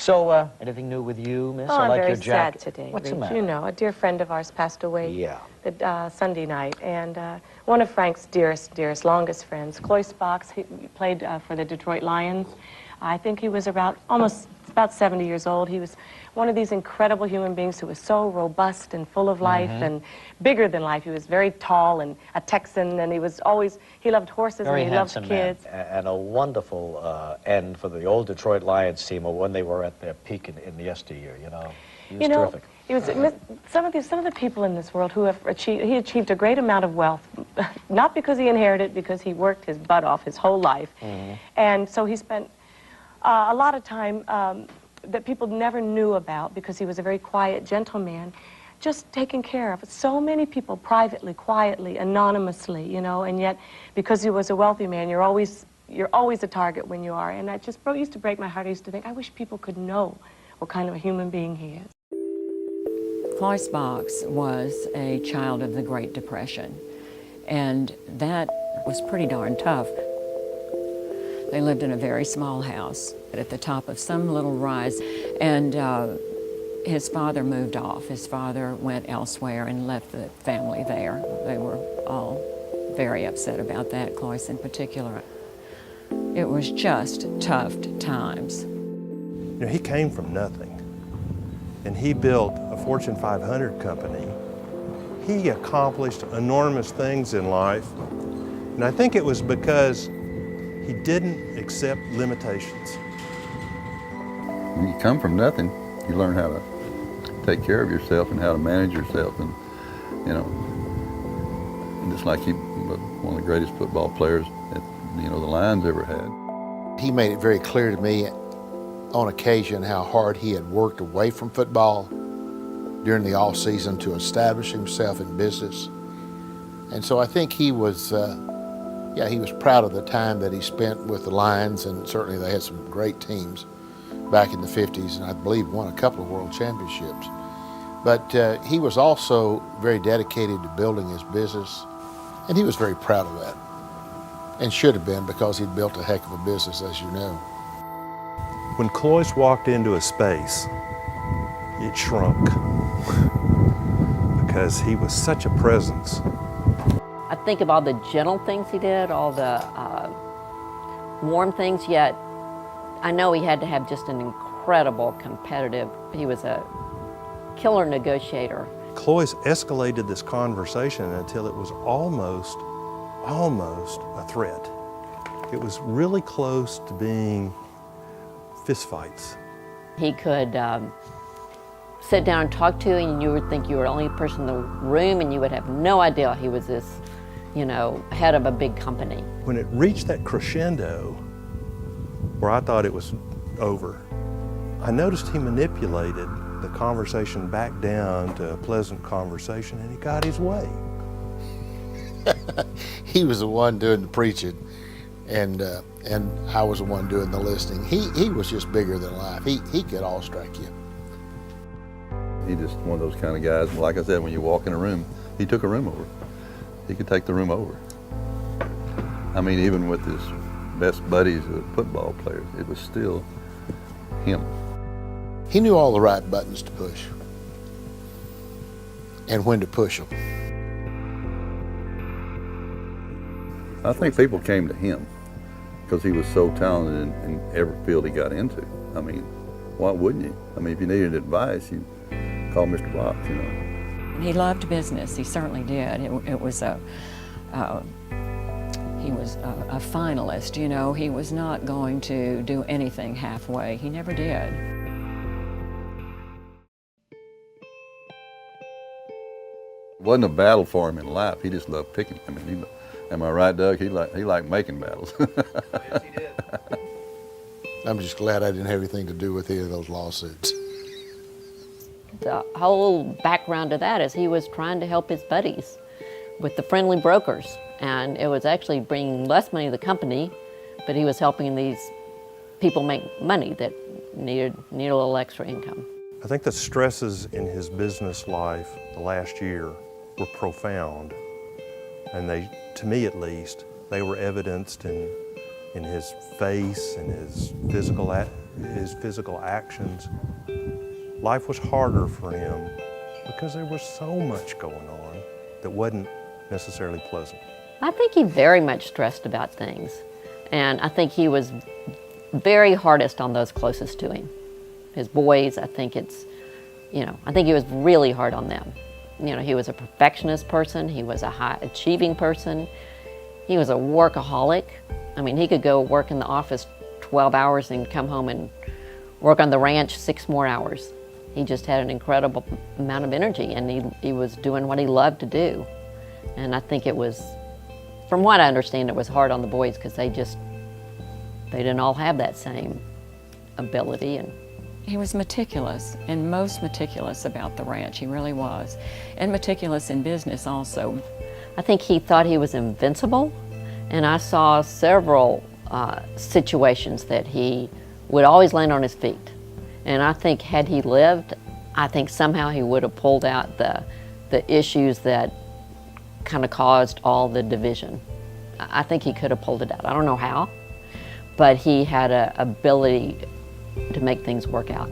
So, anything new with you, Miss? Oh, I I'm like very your jacket. sad today. What's the Rich. matter? You know, a dear friend of ours passed away Yeah. Sunday night, and one of Frank's dearest, longest friends, Cloyce Box, he played for the Detroit Lions. I think he was about 70 years old. He was one of these incredible human beings who was so robust and full of life and bigger than life. He was very tall and a Texan, and he loved horses Very and he loved handsome kids. man, and a wonderful end for the old Detroit Lions team when they were at their peak in the yesteryear, you know. He was terrific. He was, some of the people in this world who have he achieved a great amount of wealth, not because he inherited, because he worked his butt off his whole life. And so he spent a lot of time that people never knew about, because he was a very quiet, gentle man, just taking care of so many people privately, quietly, anonymously, you know, and yet because he was a wealthy man, you're always a target when you are. And that just used to break my heart. I used to think, I wish people could know what kind of a human being he is. Cloyce Box was a child of the Great Depression, and that was pretty darn tough. They lived in a very small house at the top of some little rise, and his father moved off. His father went elsewhere and left the family there. They were all very upset about that, Cloyce in particular. It was just tough times. You know, he came from nothing, and he built a Fortune 500 company. He accomplished enormous things in life, and I think it was because he didn't accept limitations. When you come from nothing, you learn how to take care of yourself and how to manage yourself, and you know, and just like he was one of the greatest football players that the Lions ever had. He made it very clear to me on occasion how hard he had worked away from football during the off season to establish himself in business, and so I think he was. He was proud of the time that he spent with the Lions, and certainly they had some great teams back in the 50s, and I believe won a couple of world championships. But he was also very dedicated to building his business, and he was very proud of that, and should have been, because he'd built a heck of a business, as you know. When Cloyce walked into a space, it shrunk because he was such a presence. I think of all the gentle things he did, all the warm things, yet I know he had to have just an incredible competitive, he was a killer negotiator. Cloyce escalated this conversation until it was almost a threat. It was really close to being fistfights. He could sit down and talk to you, and you would think you were the only person in the room, and you would have no idea he was this, head of a big company. When it reached that crescendo where I thought it was over, I noticed he manipulated the conversation back down to a pleasant conversation, and he got his way. He was the one doing the preaching, and I was the one doing the listening. He was just bigger than life. He could all strike you. He's just one of those kind of guys. Like I said, when you walk in a room, he took a room over. He could take the room over. I mean, even with his best buddies, the football players, it was still him. He knew all the right buttons to push and when to push them. I think people came to him because he was so talented in every field he got into. I mean, why wouldn't you? I mean, if you needed advice, you call Mr. Box, He loved business. He certainly did. He was a finalist. He was not going to do anything halfway. He never did. It wasn't a battle for him in life. He just loved picking. I mean, am I right, Doug? He liked making battles. Yes, he did. I'm just glad I didn't have anything to do with any of those lawsuits. The whole background of that is he was trying to help his buddies with the friendly brokers, and it was actually bringing less money to the company, but he was helping these people make money that needed a little extra income. I think the stresses in his business life the last year were profound, and they, to me at least, they were evidenced in his face and his physical his physical actions, life was harder for him because there was so much going on that wasn't necessarily pleasant. I think he very much stressed about things. And I think he was very hardest on those closest to him. His boys, I think I think he was really hard on them. He was a perfectionist person. He was a high achieving person. He was a workaholic. I mean, he could go work in the office 12 hours and come home and work on the ranch 6 more hours. He just had an incredible amount of energy, and he was doing what he loved to do. And I think it was, from what I understand, it was hard on the boys because they didn't all have that same ability. And he was meticulous, and most meticulous about the ranch. He really was. And meticulous in business also. I think he thought he was invincible, and I saw several situations that he would always land on his feet. And I think had he lived, I think somehow he would have pulled out the issues that kind of caused all the division. I think he could have pulled it out. I don't know how, but he had an ability to make things work out.